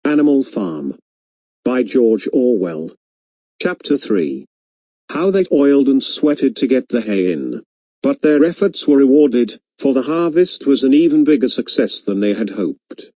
Animal Farm. By George Orwell. Chapter 3. How they toiled and sweated to get the hay in. But their efforts were rewarded, for the harvest was an even bigger success than they had hoped.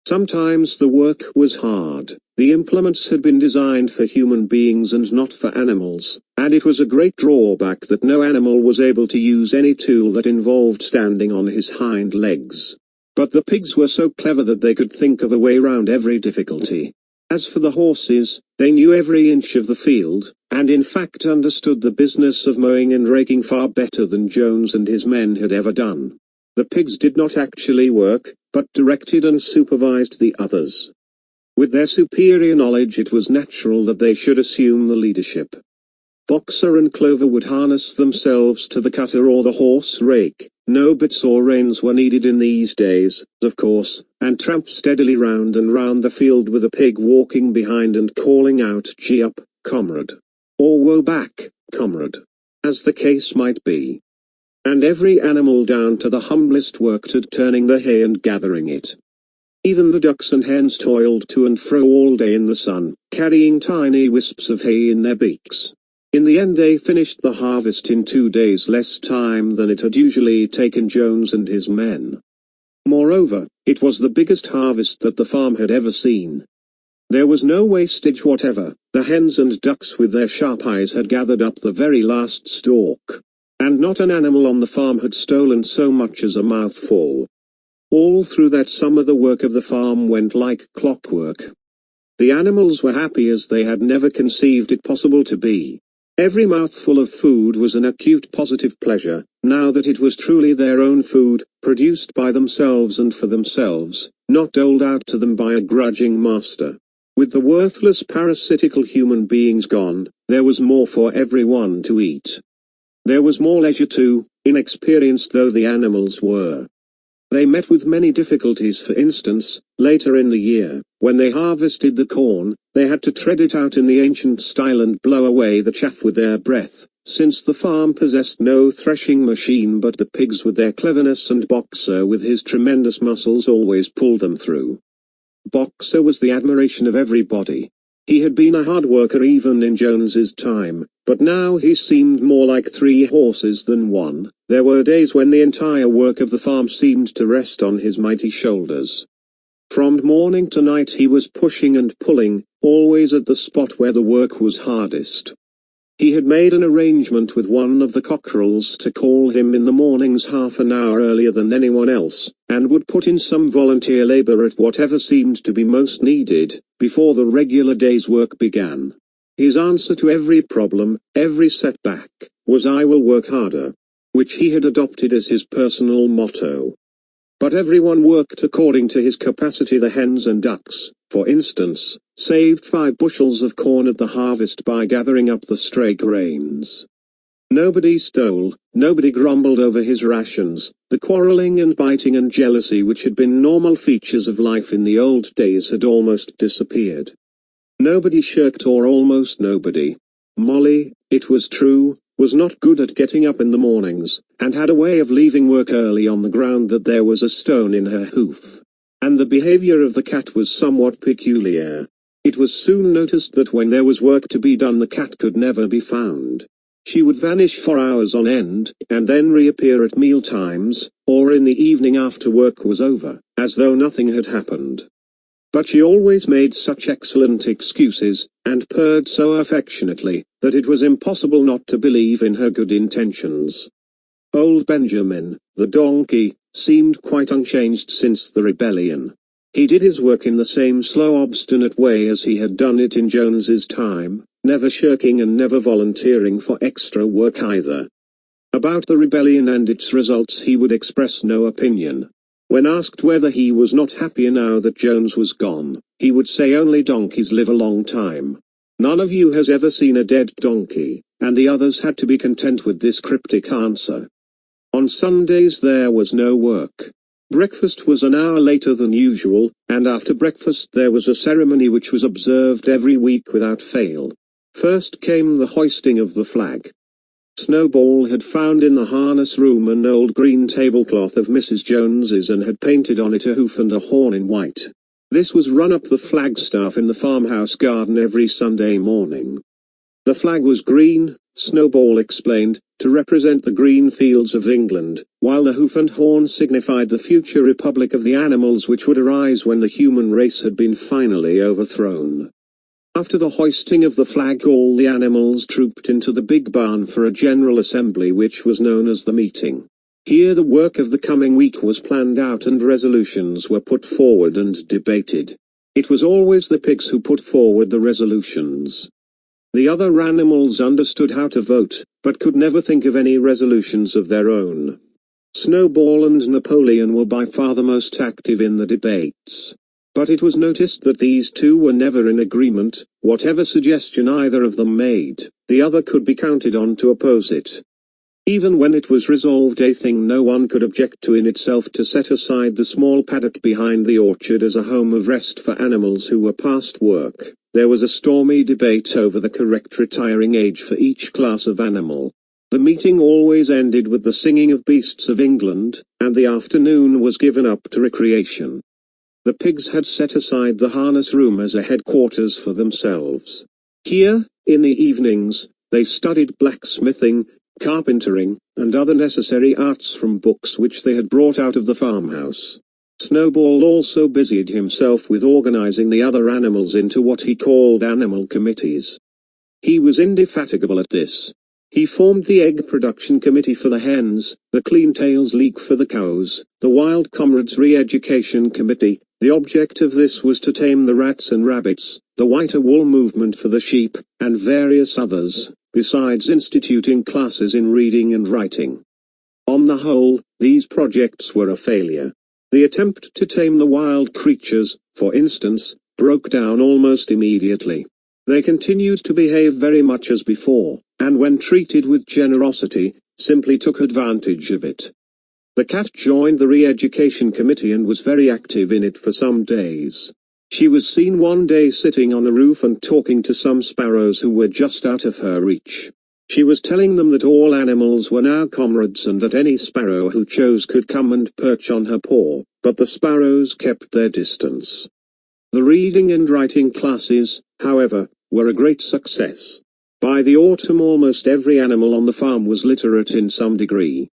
Sometimes the work was hard. The implements had been designed for human beings and not for animals, and it was a great drawback that no animal was able to use any tool that involved standing on his hind legs. But the pigs were so clever that they could think of a way round every difficulty. As for the horses, they knew every inch of the field, and in fact understood the business of mowing and raking far better than Jones and his men had ever done. The pigs did not actually work, but directed and supervised the others. With their superior knowledge, it was natural that they should assume the leadership. Boxer and Clover would harness themselves to the cutter or the horse rake. No bits or reins were needed in these days, of course, and tramp steadily round and round the field with a pig walking behind and calling out, "Gee up, comrade," or "Woe back, comrade," as the case might be. And every animal down to the humblest worked at turning the hay and gathering it. Even the ducks and hens toiled to and fro all day in the sun, carrying tiny wisps of hay in their beaks. In the end they finished the harvest in 2 days less time than it had usually taken Jones and his men. Moreover, it was the biggest harvest that the farm had ever seen. There was no wastage whatever. The hens and ducks with their sharp eyes had gathered up the very last stalk. And not an animal on the farm had stolen so much as a mouthful. All through that summer the work of the farm went like clockwork. The animals were happy as they had never conceived it possible to be. Every mouthful of food was an acute positive pleasure, now that it was truly their own food, produced by themselves and for themselves, not doled out to them by a grudging master. With the worthless parasitical human beings gone, there was more for everyone to eat. There was more leisure too, inexperienced though the animals were. They met with many difficulties. For instance, later in the year, when they harvested the corn, they had to tread it out in the ancient style and blow away the chaff with their breath, since the farm possessed no threshing machine, but the pigs with their cleverness and Boxer with his tremendous muscles always pulled them through. Boxer was the admiration of everybody. He had been a hard worker even in Jones's time, but now he seemed more like 3 horses than one. There were days when the entire work of the farm seemed to rest on his mighty shoulders. From morning to night he was pushing and pulling, always at the spot where the work was hardest. He had made an arrangement with one of the cockerels to call him in the mornings half an hour earlier than anyone else, and would put in some volunteer labor at whatever seemed to be most needed, before the regular day's work began. His answer to every problem, every setback, was "I will work harder," which he had adopted as his personal motto. But everyone worked according to his capacity. The hens and ducks, for instance, saved 5 bushels of corn at the harvest by gathering up the stray grains. Nobody stole, nobody grumbled over his rations. The quarreling and biting and jealousy which had been normal features of life in the old days had almost disappeared. Nobody shirked, or almost nobody. Molly, it was true, was not good at getting up in the mornings, and had a way of leaving work early on the ground that there was a stone in her hoof. And the behavior of the cat was somewhat peculiar. It was soon noticed that when there was work to be done the cat could never be found. She would vanish for hours on end, and then reappear at meal times, or in the evening after work was over, as though nothing had happened. But she always made such excellent excuses, and purred so affectionately, that it was impossible not to believe in her good intentions. Old Benjamin, the donkey, seemed quite unchanged since the rebellion. He did his work in the same slow, obstinate way as he had done it in Jones's time, never shirking and never volunteering for extra work either. About the rebellion and its results he would express no opinion. When asked whether he was not happier now that Jones was gone, he would say only donkeys live a long time. None of you has ever seen a dead donkey, and the others had to be content with this cryptic answer. On Sundays there was no work. Breakfast was an hour later than usual, and after breakfast there was a ceremony which was observed every week without fail. First came the hoisting of the flag. Snowball had found in the harness room an old green tablecloth of Mrs. Jones's and had painted on it a hoof and a horn in white. This was run up the flagstaff in the farmhouse garden every Sunday morning. The flag was green, Snowball explained, to represent the green fields of England, while the hoof and horn signified the future republic of the animals which would arise when the human race had been finally overthrown. After the hoisting of the flag, all the animals trooped into the big barn for a general assembly which was known as the meeting. Here the work of the coming week was planned out and resolutions were put forward and debated. It was always the pigs who put forward the resolutions. The other animals understood how to vote, but could never think of any resolutions of their own. Snowball and Napoleon were by far the most active in the debates. But it was noticed that these two were never in agreement. Whatever suggestion either of them made, the other could be counted on to oppose it. Even when it was resolved a thing no one could object to in itself, to set aside the small paddock behind the orchard as a home of rest for animals who were past work, there was a stormy debate over the correct retiring age for each class of animal. The meeting always ended with the singing of Beasts of England, and the afternoon was given up to recreation. The pigs had set aside the harness room as a headquarters for themselves. Here, in the evenings, they studied blacksmithing, carpentering, and other necessary arts from books which they had brought out of the farmhouse. Snowball also busied himself with organizing the other animals into what he called animal committees. He was indefatigable at this. He formed the egg production committee for the hens, the clean tails league for the cows, the wild comrades re-education committee. The object of this was to tame the rats and rabbits, the whiter wool movement for the sheep, and various others, besides instituting classes in reading and writing. On the whole, these projects were a failure. The attempt to tame the wild creatures, for instance, broke down almost immediately. They continued to behave very much as before, and when treated with generosity, simply took advantage of it. The cat joined the re-education committee and was very active in it for some days. She was seen one day sitting on a roof and talking to some sparrows who were just out of her reach. She was telling them that all animals were now comrades and that any sparrow who chose could come and perch on her paw, but the sparrows kept their distance. The reading and writing classes, however, were a great success. By the autumn almost every animal on the farm was literate in some degree.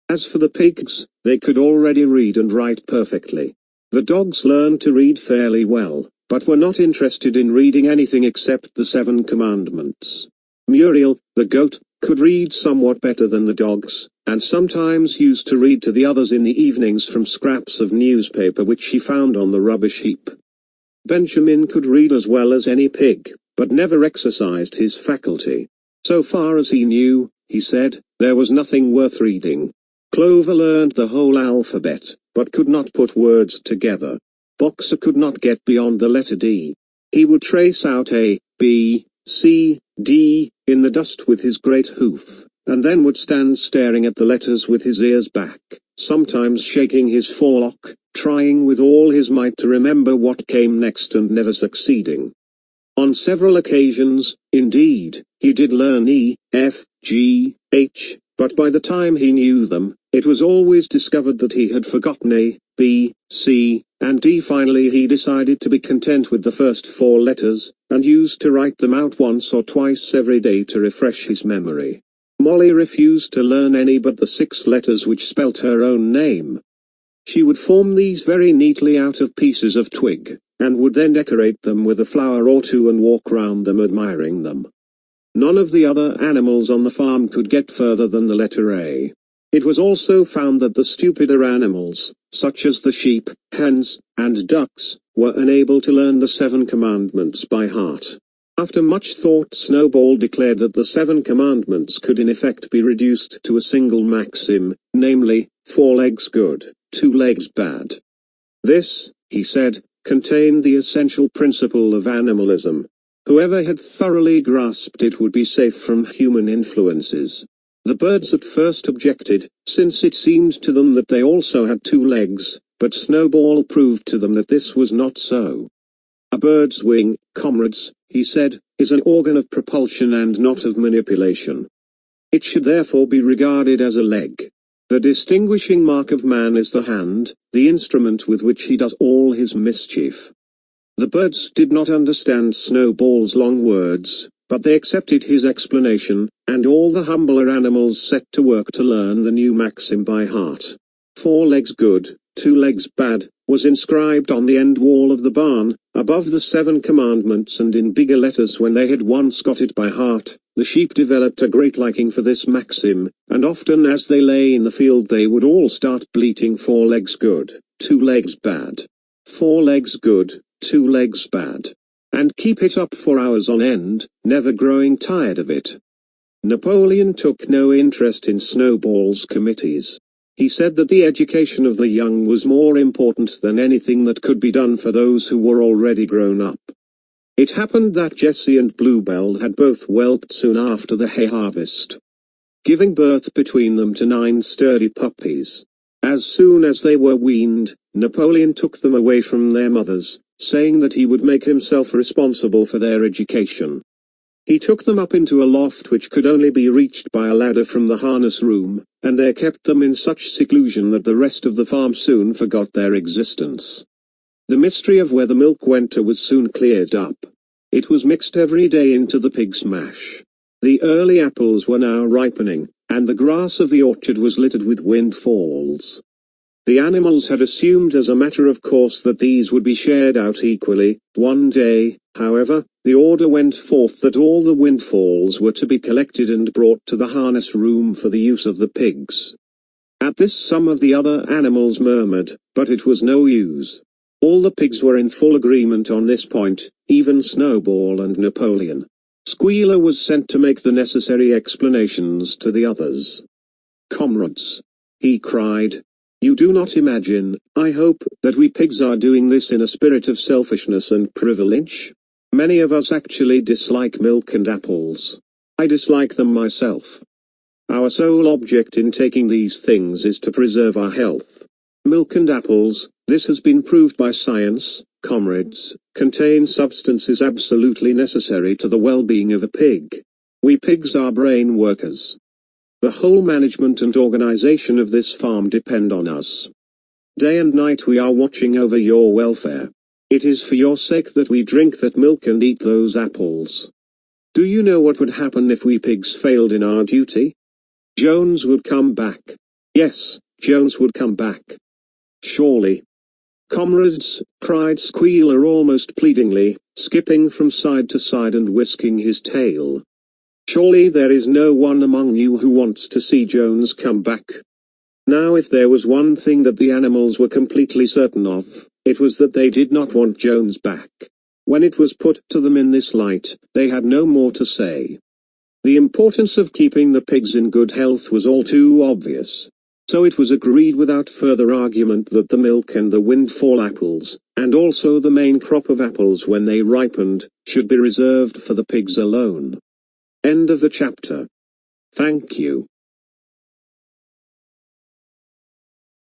As for the pigs, they could already read and write perfectly. The dogs learned to read fairly well, but were not interested in reading anything except the 7 Commandments. Muriel, the goat, could read somewhat better than the dogs, and sometimes used to read to the others in the evenings from scraps of newspaper which she found on the rubbish heap. Benjamin could read as well as any pig, but never exercised his faculty. So far as he knew, he said, there was nothing worth reading. Clover learned the whole alphabet, but could not put words together. Boxer could not get beyond the letter D. He would trace out A, B, C, D, in the dust with his great hoof, and then would stand staring at the letters with his ears back, sometimes shaking his forelock, trying with all his might to remember what came next and never succeeding. On several occasions, indeed, he did learn E, F, G, H, but by the time he knew them, it was always discovered that he had forgotten A, B, C, and D. Finally he decided to be content with the first 4 letters, and used to write them out once or twice every day to refresh his memory. Molly refused to learn any but the 6 letters which spelt her own name. She would form these very neatly out of pieces of twig, and would then decorate them with a flower or two and walk round them admiring them. None of the other animals on the farm could get further than the letter A. It was also found that the stupider animals, such as the sheep, hens, and ducks, were unable to learn the 7 Commandments by heart. After much thought, Snowball declared that the 7 Commandments could in effect be reduced to a single maxim, namely, 4 legs good, 2 legs bad. This, he said, contained the essential principle of animalism. Whoever had thoroughly grasped it would be safe from human influences. The birds at first objected, since it seemed to them that they also had 2 legs, but Snowball proved to them that this was not so. A bird's wing, comrades, he said, is an organ of propulsion and not of manipulation. It should therefore be regarded as a leg. The distinguishing mark of man is the hand, the instrument with which he does all his mischief. The birds did not understand Snowball's long words, but they accepted his explanation, and all the humbler animals set to work to learn the new maxim by heart. 4 legs good, 2 legs bad, was inscribed on the end wall of the barn, above the 7 commandments, and in bigger letters. When they had once got it by heart, the sheep developed a great liking for this maxim, and often as they lay in the field they would all start bleating 4 legs good, 2 legs bad. 4 legs good, 2 legs bad. And keep it up for hours on end, never growing tired of it. Napoleon took no interest in Snowball's committees. He said that the education of the young was more important than anything that could be done for those who were already grown up. It happened that Jessie and Bluebell had both whelped soon after the hay harvest, giving birth between them to 9 sturdy puppies. As soon as they were weaned, Napoleon took them away from their mothers, saying that he would make himself responsible for their education. He took them up into a loft which could only be reached by a ladder from the harness room, and there kept them in such seclusion that the rest of the farm soon forgot their existence. The mystery of where the milk went to was soon cleared up. It was mixed every day into the pig's mash. The early apples were now ripening, and the grass of the orchard was littered with windfalls. The animals had assumed as a matter of course that these would be shared out equally. One day, however, the order went forth that all the windfalls were to be collected and brought to the harness room for the use of the pigs. At this some of the other animals murmured, but it was no use. All the pigs were in full agreement on this point, even Snowball and Napoleon. Squealer was sent to make the necessary explanations to the others. "Comrades," he cried, "you do not imagine, I hope, that we pigs are doing this in a spirit of selfishness and privilege? Many of us actually dislike milk and apples. I dislike them myself. Our sole object in taking these things is to preserve our health. Milk and apples, this has been proved by science, comrades, contain substances absolutely necessary to the well-being of a pig. We pigs are brain workers. The whole management and organization of this farm depend on us. Day and night we are watching over your welfare. It is for your sake that we drink that milk and eat those apples. Do you know what would happen if we pigs failed in our duty? Jones would come back. Yes, Jones would come back. Surely. Comrades, cried Squealer almost pleadingly, skipping from side to side and whisking his tail. Surely there is no one among you who wants to see Jones come back. Now if there was one thing that the animals were completely certain of, it was that they did not want Jones back. When it was put to them in this light, they had no more to say. The importance of keeping the pigs in good health was all too obvious. So it was agreed without further argument that the milk and the windfall apples, and also the main crop of apples when they ripened, should be reserved for the pigs alone. End of the chapter. Thank you.